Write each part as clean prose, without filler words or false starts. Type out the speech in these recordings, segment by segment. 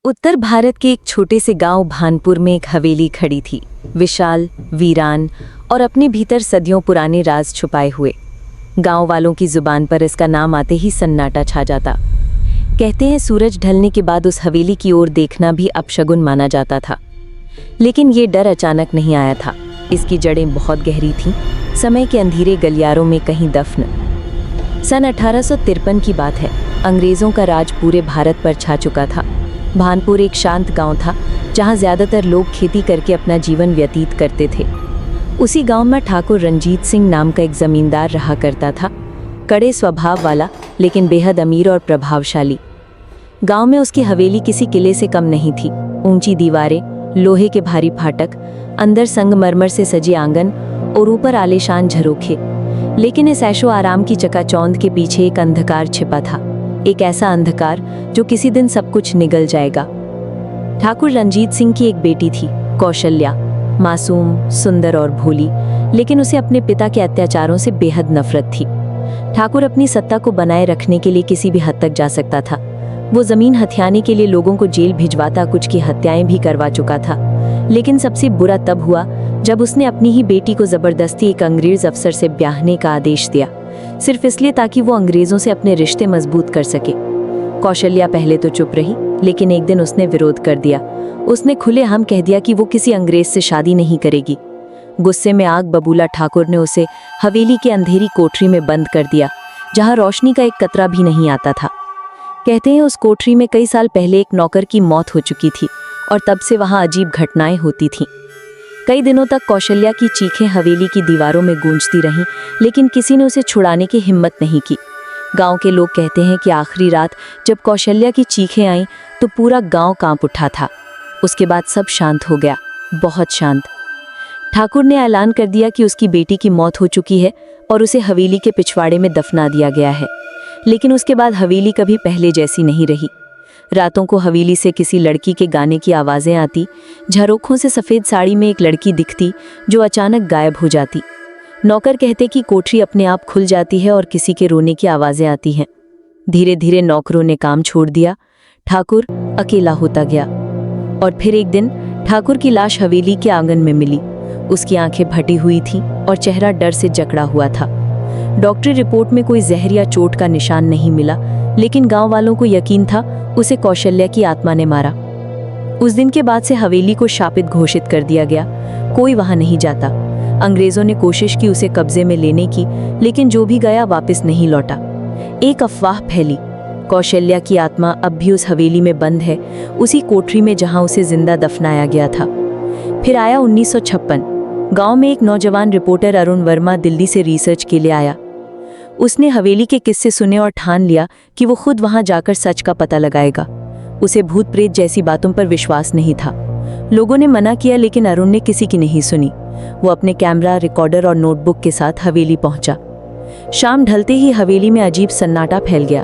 उत्तर भारत के एक छोटे से गांव भानपुर में एक हवेली खड़ी थी, विशाल, वीरान और अपने भीतर सदियों पुराने राज छुपाए हुए। गांव वालों की जुबान पर इसका नाम आते ही सन्नाटा छा जाता। कहते हैं सूरज ढलने के बाद उस हवेली की ओर देखना भी अपशगुन माना जाता था। लेकिन ये डर अचानक नहीं आया था। इसकी जड़ें बहुत गहरी थीं, समय के अंधेरे गलियारों में कहीं दफन। सन 1853 की बात है। अंग्रेज़ों का राज पूरे भारत पर छा चुका था। भानपुर एक शांत गांव था, जहां ज़्यादातर लोग खेती करके अपना जीवन व्यतीत करते थे। उसी गांव में ठाकुर रंजीत सिंह नाम का एक ज़मींदार रहा करता था, कड़े स्वभाव वाला लेकिन बेहद अमीर और प्रभावशाली। गांव में उसकी हवेली किसी किले से कम नहीं थी। ऊंची दीवारें, लोहे के भारी फाटक, अंदर संगमरमर से सजे आंगन और ऊपर आलीशान झरोखे। लेकिन इस ऐशो आराम की चकाचौंध के पीछे एक अंधकार छिपा था, एक ऐसा अंधकार जो किसी दिन सब कुछ निगल जाएगा। ठाकुर रंजीत सिंह की एक बेटी थी, कौशल्या, मासूम, सुंदर और भोली, लेकिन उसे अपने पिता के अत्याचारों से बेहद नफरत थी। ठाकुर अपनी सत्ता को बनाए रखने के लिए किसी भी हद तक जा सकता था। वो जमीन हथियाने के लिए लोगों को जेल भिजवाता, कुछ की हत्याएं भी करवा चुका था। लेकिन सबसे बुरा तब हुआ जब उसने अपनी ही बेटी को जबरदस्ती एक अंग्रेज अफसर से ब्याहने का आदेश दिया, सिर्फ इसलिए ताकि वो अंग्रेजों से अपने रिश्ते मजबूत कर सके। कौशल्या पहले तो चुप रही, लेकिन एक दिन उसने विरोध कर दिया। उसने खुलेआम कह दिया कि वो किसी अंग्रेज से शादी नहीं करेगी। गुस्से में आग बबूला ठाकुर ने उसे हवेली के अंधेरी कोठरी में बंद कर दिया, जहां रोशनी का एक कतरा भी नहीं आता था। कहते हैं उस कोठरी में कई साल पहले एक नौकर की मौत हो चुकी थी और तब से वहां अजीब घटनाएं होती थीं। कई दिनों तक कौशल्या की चीखें हवेली की दीवारों में गूंजती रहीं, लेकिन किसी ने उसे छुड़ाने की हिम्मत नहीं की। गांव के लोग कहते हैं कि आखिरी रात जब कौशल्या की चीखें आईं तो पूरा गांव कांप उठा था। उसके बाद सब शांत हो गया, बहुत शांत। ठाकुर ने ऐलान कर दिया कि उसकी बेटी की मौत हो चुकी है और उसे हवेली के पिछवाड़े में दफना दिया गया है। लेकिन उसके बाद हवेली कभी पहले जैसी नहीं रही। रातों को हवेली से किसी लड़की के गाने की आवाज़ें आती, झरोखों से सफ़ेद साड़ी में एक लड़की दिखती जो अचानक गायब हो जाती। नौकर कहते कि कोठरी अपने आप खुल जाती है और किसी के रोने की आवाज़ें आती हैं। धीरे धीरे नौकरों ने काम छोड़ दिया, ठाकुर अकेला होता गया। और फिर एक दिन ठाकुर की लाश हवेली के आंगन में मिली। उसकी आंखें फटी हुई थीं और चेहरा डर से जकड़ा हुआ था। डॉक्टरी रिपोर्ट में कोई जहर या चोट का निशान नहीं मिला, लेकिन गांव वालों को यकीन था उसे कौशल्या की आत्मा ने मारा। उस दिन के बाद से हवेली को शापित घोषित कर दिया गया। कोई वहां नहीं जाता। अंग्रेजों ने कोशिश की उसे कब्जे में लेने की, लेकिन जो भी गया वापस नहीं लौटा। एक अफवाह फैली, कौशल्या की आत्मा अब भी उस हवेली में बंद है, उसी कोठरी में जहां उसे जिंदा दफनाया गया था। फिर आया 1956। गांव में एक नौजवान रिपोर्टर अरुण वर्मा दिल्ली से रिसर्च के लिए आया। उसने हवेली के किस्से सुने और ठान लिया कि वो खुद वहां जाकर सच का पता लगाएगा। उसे भूत प्रेत जैसी बातों पर विश्वास नहीं था। लोगों ने मना किया, लेकिन अरुण ने किसी की नहीं सुनी। वो अपने कैमरा, रिकॉर्डर और नोटबुक के साथ हवेली पहुंचा। शाम ढलते ही हवेली में अजीब सन्नाटा फैल गया।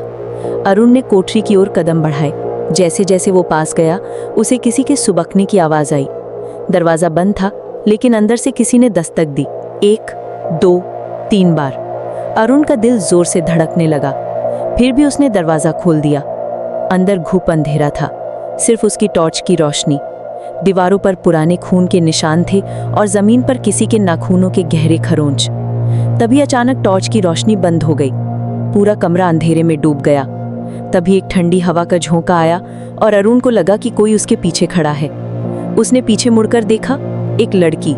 अरुण ने कोठरी की ओर कदम बढ़ाए। जैसे जैसे वो पास गया, उसे किसी के सुबकने की आवाज आई। दरवाजा बंद था, लेकिन अंदर से किसी ने दस्तक दी। 1, 2, 3 बार। अरुण का दिल जोर से धड़कने लगा। फिर भी उसने दरवाजा खोल दिया। अंदर घुप अंधेरा था, सिर्फ उसकी टॉर्च की रोशनी। दीवारों पर पुराने खून के निशान थे और जमीन पर किसी के नाखूनों के गहरे खरोंच। तभी अचानक टॉर्च की रोशनी बंद हो गई। पूरा कमरा अंधेरे में डूब गया। तभी एक ठंडी हवा का झोंका आया और अरुण को लगा कि कोई उसके पीछे खड़ा है। उसने पीछे मुड़कर देखा, एक लड़की,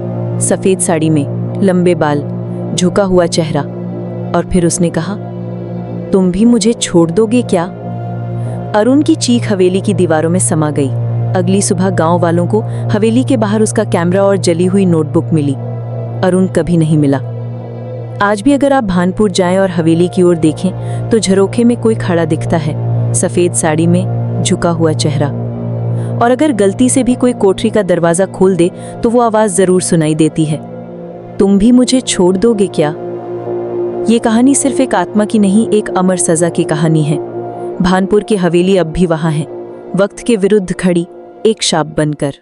सफेद साड़ी में, लंबे बाल, झुका हुआ चेहरा। और फिर उसने कहा, तुम भी मुझे छोड़ दोगे क्या? अरुण की चीख हवेली की दीवारों में समा गई। अगली सुबह गांव वालों को हवेली के बाहर उसका कैमरा और जली हुई नोटबुक मिली। अरुण कभी नहीं मिला। आज भी अगर आप भानपुर जाएं और हवेली की ओर देखें तो झरोखे में कोई खड़ा दिखता है, सफेद साड़ी में, झुका हुआ चेहरा। और अगर गलती से भी कोई कोठरी का दरवाजा खोल दे तो वो आवाज जरूर सुनाई देती है, तुम भी मुझे छोड़ दोगे क्या? ये कहानी सिर्फ एक आत्मा की नहीं, एक अमर सजा की कहानी है। भानपुर की हवेली अब भी वहां है, वक्त के विरुद्ध खड़ी, एक शाप बनकर।